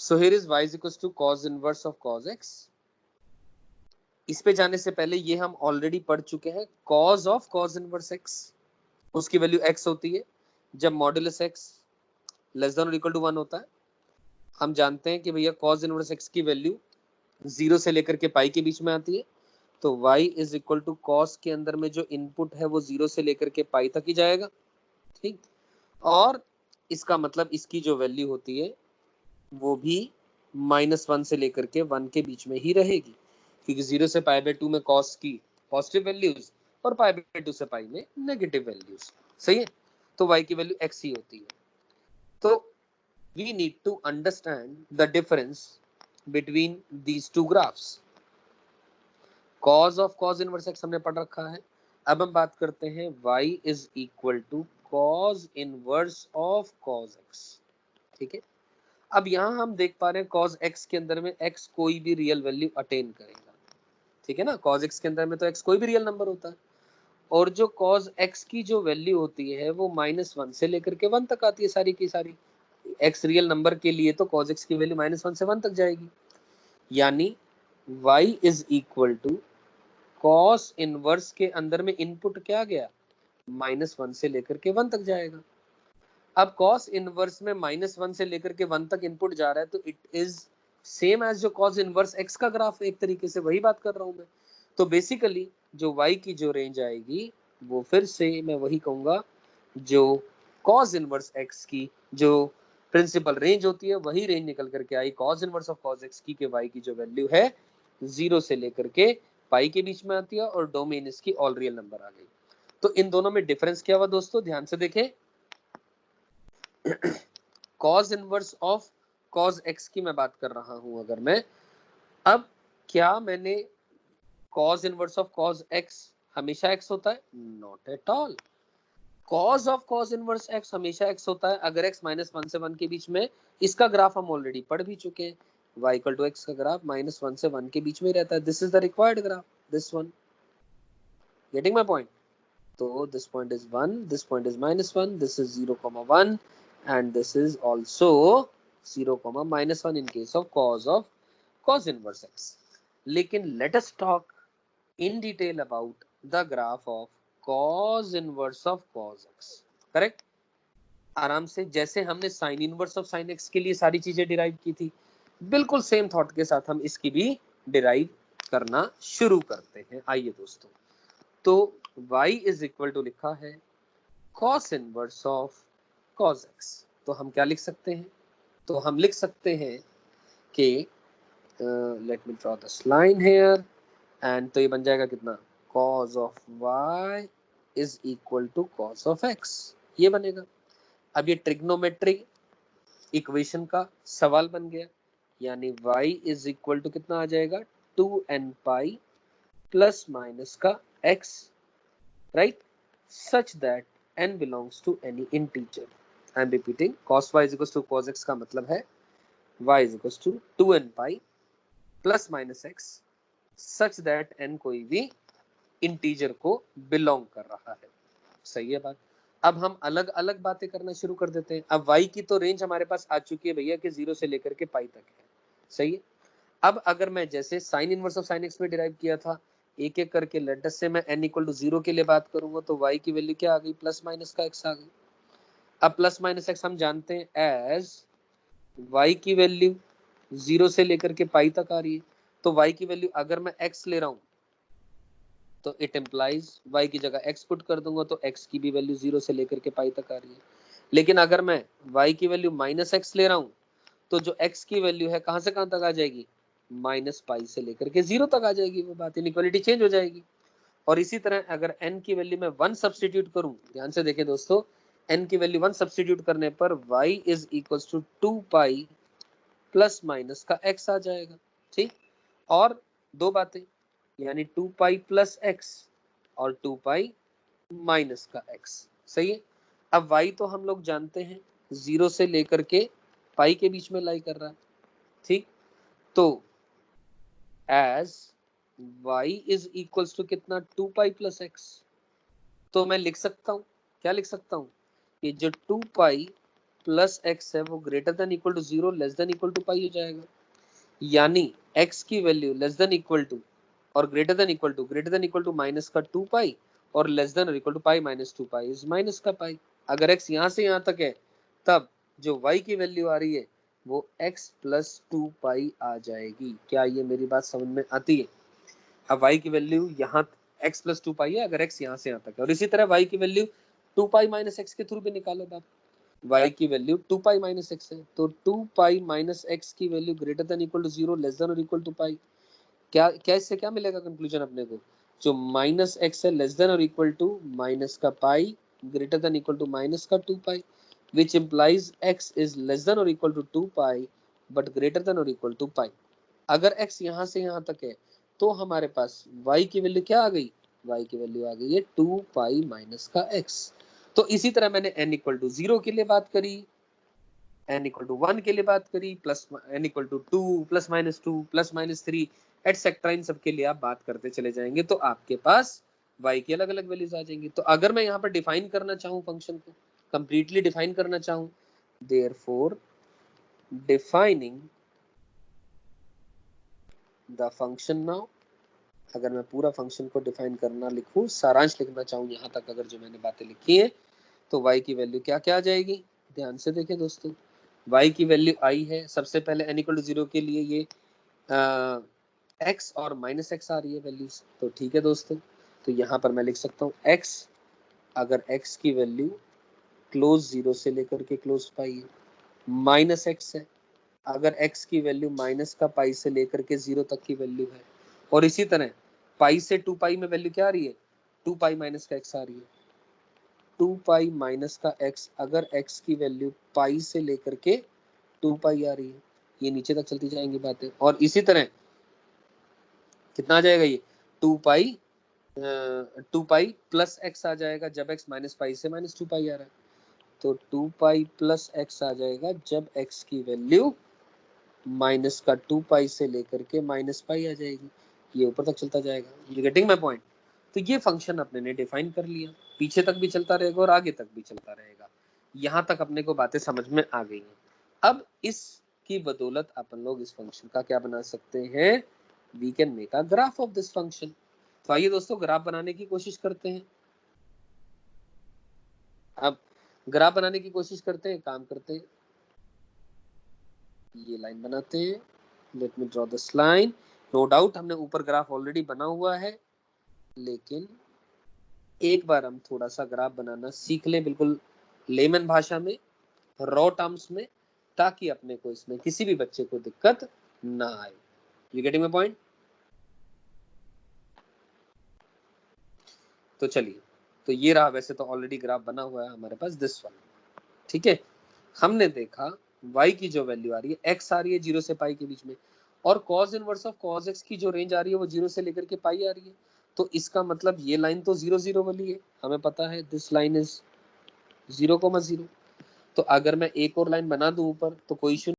So here is y is equal to cos inverse of cos x। इस पे जाने से पहले ये हम ऑलरेडी पढ़ चुके हैं, cos of cos inverse x, उसकी वैल्यू x होती है जब मॉड्यूलस x लेस देन और इक्वल टू 1 होता है। हम जानते हैं कि भैया cos इनवर्स x की वैल्यू 0 से लेकर के पाई के बीच में आती है, तो y is equal to cos के अंदर में जो इनपुट है वो 0 से लेकर के पाई तक ही जाएगा, ठीक। और इसका मतलब इसकी जो वैल्यू होती है वो भी -1 से लेकर के 1 के बीच में ही रहेगी, क्योंकि 0 से पाई बाय 2 में cos की पॉजिटिव वैल्यूज और पाई बाय 2 से पाई में नेगेटिव वैल्यूज, सही है। तो y की वैल्यू x ही होती है। तो we need to understand the difference between these two graphs। cos of cos inverse x हमने पढ़ रखा है। अब हम बात करते हैं y is equal to cos inverse of cos x, ठीक है। अब यहाँ हम देख पा रहे हैं cos x के अंदर में x कोई भी रियल वैल्यू अटेन करेगा, ठीक है ना। cos x के अंदर में तो x कोई भी रियल नंबर होता है, और जो cos x की जो वैल्यू होती है वो -1 से लेकर के 1 तक आती है सारी की सारी। x रियल नंबर के लिए तो cos x की वैल्यू -1 से 1 तक जाएगी, यानी y is equal to cos inverse के अंदर में इनपुट क्या गया, -1 से लेकर के 1 तक जाएगा। अब cos इनवर्स में -1 से लेकर के 1 तक इनपुट जा रहा है, तो इट इज सेम एज जो cos इनवर्स x का ग्राफ, एक तरीके से वही बात कर रहा हूं मैं। तो बेसिकली जो y की जो रेंज आएगी वो फिर से मैं वही कहूंगा, जो cos इनवर्स x की जो प्रिंसिपल रेंज होती है वही रेंज निकल करके आई cos inverse of cos x की, के y की जो वैल्यू है 0 से लेकर के पाई के बीच में आती है और डोमेन इसकी ऑल रियल नंबर आ गई। तो इन दोनों में डिफरेंस क्या हुआ दोस्तों, ध्यान से देखें। cos inverse of cos x की मैं बात कर रहा हूं अगर मैं, अब क्या मैंने cos inverse of cos x हमेशा x होता है, not at all. cos of cos inverse x हमेशा x होता है अगर x -1 से 1 के बीच में। इसका ग्राफ हम ऑलरेडी पढ़ भी चुके हैं, y इक्वल टू x का ग्राफ -1 से 1 के बीच में रहता है। This is the required graph, this one, getting my point. तो this point is 1, this point is -1, this is 0,1 and this is also 0,-1 in case of cos inverse x। लेकिन let us talk in detail about the graph of cos inverse of cos x, correct. आराम से, जैसे हमने sin inverse of sin x के लिए सारी चीजें derive की थी, बिल्कुल सेम थॉट के साथ हम इसकी भी डिराइव करना शुरू करते हैं। आइए दोस्तों, तो y इज इक्वल टू लिखा है cos inverse of cos x। तो हम क्या लिख सकते हैं, तो हम लिख सकते हैं कि let me draw this line here, and तो ये बन जाएगा कितना, cos of y is equal to cos of x, ये बनेगा। अब ये ट्रिग्नोमेट्रिक इक्वेशन का सवाल बन गया, यानी y इज इक्वल टू कितना आ जाएगा, 2n पाई प्लस माइनस का x, right, such that n belongs to any integer. I am repeating, cos y is equal to cos x का मतलब है y is equal to 2n pi plus minus x such that n कोई भी integer को belong कर रहा है। सही है बात। अब हम अलग अलग बातें करना शुरू कर देते हैं। अब y की तो रेंज हमारे पास आ चुकी है भैया कि 0 से लेकर के पाई तक है, सही है। अब अगर मैं जैसे sine inverse of sine x में डिराइव किया था, एक एक करके लेट अस से मैं n इक्वल टू 0 के लिए बात करूंगा, तो y की वैल्यू क्या आ गई, प्लस माइनस का x आ गई। अब प्लस माइनस x हम जानते हैं एज y की वैल्यू 0 से लेकर के पाई तक आ रही है, तो y की वैल्यू अगर मैं x ले रहा हूं तो इट इम्प्लाइज y की जगह x पुट कर दूंगा तो x की भी वैल्यू 0 से लेकर के पाई तक आ रही है। लेकिन अगर मैं y की वैल्यू माइनस x ले रहा हूं तो जो x की वैल्यू है कहां से कहां तक आ जाएगी, माइनस पाई से लेकर के 0 तक आ जाएगी, वो बात इनइक्वालिटी चेंज हो जाएगी। और इसी तरह अगर n की वैल्यू में 1 सब्स्टिट्यूट करूं, ध्यान से देखें दोस्तों, n की वैल्यू 1 सब्स्टिट्यूट करने पर y is equal to 2 pi plus minus का x आ जाएगा, ठीक। और दो बातें, यानी 2 पाई प्लस x और 2 पाई माइनस का x, सही है। अब y तो हम लोग जानते हैं 0 से लेकर के पाई के बीच में लाई कर रहा है, ठीक। तो as y is equal to कितना, 2 पाई प्लस x, तो मैं लिख सकता हूं, क्या लिख सकता हूं, कि जो 2 पाई प्लस एक्स है वो greater than equal to 0 less than equal to pi हो जाएगा। यानी x की value less than equal to और greater than equal to minus का 2 पाई और लेस देन और equal to pi minus 2 pi is minus का पाई। अगर x यहाँ से यहाँ तक है तब जो y की वैल्यू आ रही है वो x प्लस 2 पाई आ जाएगी। क्या ये मेरी बात समझ में आती है? अब y की वैल्यू यहाँ x प्लस 2 पाई है अगर x यहाँ से यहाँ तक है, और इसी तरह y की वैल्यू 2 पाई माइनस x के थ्रू भी निकालो बात। y की वैल्यू 2 पाई माइनस एक्स है तो 2 पाई माइनस एक्स की value greater than equal to 0 less than और इक्वल टू पाई। क्या क्या इससे क्या मिलेगा कंक्लूजन अपने को? जो माइनस एक्स है लेस देन और इक्वल टू माइनस का pi greater than equal to minus का 2 pi which implies x is less than और equal to 2 pi but greater than और इक्वल टू पाई। अगर x यहाँ से यहाँ तक है तो हमारे पास y की वैल्यू क्या आ गई? y की वैल्यू आ गई है 2 पाई माइनस का x। तो इसी तरह मैंने n इक्वल टू 0 के लिए बात करी, n इक्वल टू 1 के लिए बात करी, plus n equal to 2 plus minus 3 etcetera, इन सब के लिए आप बात करते चले जाएंगे तो आपके पास y की अलग अलग वैल्यूज आ जाएंगी। तो अगर मैं यहाँ पर डिफाइन करना चाहूँ फंक्शन को, कंप्लीटली डिफाइन करना चाहूँ, therefore defining the function now, अगर मैं पूरा फंक्शन को डिफाइन करना लिखूं, सारांश लिखना चाहूँ यहाँ तक अगर जो मैंने बातें लिखी है, तो y की वैल्यू क्या क्या आ जाएगी? ध्यान से देखें दोस्तों, y की वैल्यू आई है, सबसे पहले n इक्वल टू 0 के लिए ये x और माइनस एक्स आ रही है वैल्यूज, तो ठीक है दोस्तों। तो यहाँ पर मैं लिख सकता हूँ x, अगर x की वैल्यू क्लोज 0 से लेकर के क्लोज पाई है, माइनस एक्स है अगर x की वैल्यू माइनस का पाई से लेकर के 0 तक की वैल्यू है, और इसी तरह पाई से 2 पाई में वैल्यू क्या आ रही है? 2 पाई माइनस का x आ रही है। 2 पाई माइनस का x अगर x की वैल्यू पाई से लेकर के 2 पाई आ रही है, ये नीचे तक चलती जाएंगी बातें, और इसी तरह कितना आ जाएगा ये 2 पाई प्लस x आ जाएगा जब x माइनस पाई से माइनस 2 पाई आ रहा है, तो 2 पाई प्लस x आ जाएगा जब x की वैल्यू माइनस का 2 पाई से लेकर के माइनस पाई आ जाएगी, ये ऊपर तक चलता जाएगा। You getting my point? तो ये फंक्शन अपने ने डिफाइन कर लिया, पीछे तक भी चलता रहेगा और आगे तक भी चलता रहेगा। यहाँ तक अपने को बातें समझ में आ गई हैं। अब इसकी बदौलत अपन लोग इस फंक्शन का क्या बना सकते हैं? We can make a graph of this function. तो आइए दोस्तों ग्राफ बनाने की कोशिश करते हैं। अब ग्राफ बनाने की कोशिश करते हैं, काम करते हैं, ये लाइन बनाते हैं। Let me draw this line. No doubt हमने ऊपर ग्राफ ऑलरेडी बना हुआ है, लेकिन एक बार हम थोड़ा सा ग्राफ बनाना सीख लें, बिल्कुल लेमन भाषा में, रॉ टर्म्स में, ताकि अपने को इसमें किसी भी बच्चे को दिक्कत ना आए। You getting my point? तो चलिए, तो ये रहा, वैसे तो ऑलरेडी ग्राफ बना हुआ है हमारे पास, दिस वन, ठीक है। हमने देखा y की जो वैल्यू आ रही है x आ रही है 0 से पाई के बीच में, और cos inverse of cos x की जो रेंज आ रही है वो 0 से लेकर के पाई आ रही है। तो इसका मतलब ये लाइन तो 0 0 वाली है, हमें पता है दिस लाइन इज 0,0। तो अगर मैं एक और लाइन बना दूं ऊपर तो कोई इशू